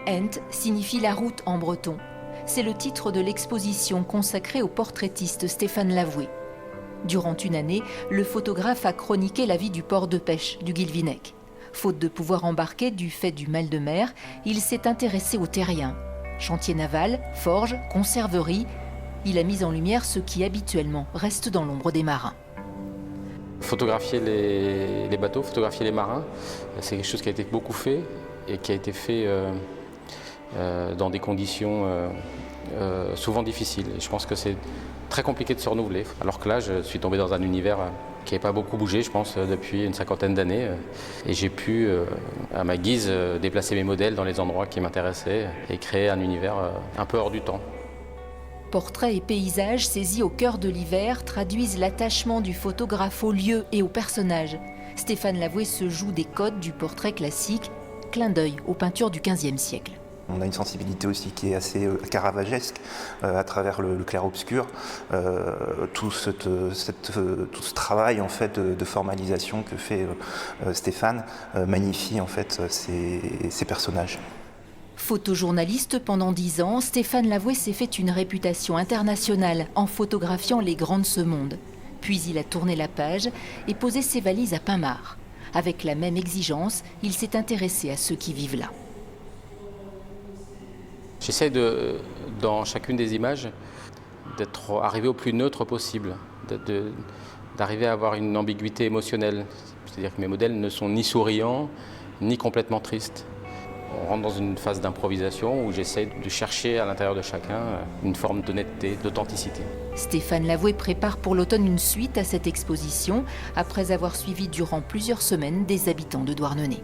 Ent signifie la route en breton. C'est le titre de l'exposition consacrée au portraitiste Stéphane Lavoué. Durant une année, le photographe a chroniqué la vie du port de pêche du Guilvinec. Faute de pouvoir embarquer du fait du mal de mer, il s'est intéressé aux terriens. Chantier naval, forge, conserverie, il a mis en lumière ce qui habituellement reste dans l'ombre des marins. Photographier les bateaux, photographier les marins, c'est quelque chose qui a été beaucoup fait et qui a été fait dans des conditions souvent difficiles. Et je pense que c'est très compliqué de se renouveler. Alors que là, je suis tombé dans un univers qui n'avait pas beaucoup bougé, je pense, depuis une cinquantaine d'années. Et j'ai pu, à ma guise, déplacer mes modèles dans les endroits qui m'intéressaient et créer un univers un peu hors du temps. Portraits et paysages saisis au cœur de l'hiver traduisent l'attachement du photographe au lieu et aux personnages. Stéphane Lavoué se joue des codes du portrait classique, clin d'œil aux peintures du XVe siècle. On a une sensibilité aussi qui est assez caravagesque à travers le clair-obscur. Tout ce travail en fait, de formalisation que fait Stéphane magnifie en fait, ces personnages. Photojournaliste pendant 10 ans, Stéphane Lavoué s'est fait une réputation internationale en photographiant les grands de ce monde. Puis il a tourné la page et posé ses valises à Pinmar. Avec la même exigence, il s'est intéressé à ceux qui vivent là. J'essaie dans chacune des images d'être arrivé au plus neutre possible, d'arriver à avoir une ambiguïté émotionnelle. C'est-à-dire que mes modèles ne sont ni souriants, ni complètement tristes. On rentre dans une phase d'improvisation où j'essaie de chercher à l'intérieur de chacun une forme d'honnêteté, d'authenticité. Stéphane Lavoué prépare pour l'automne une suite à cette exposition, après avoir suivi durant plusieurs semaines des habitants de Douarnenez.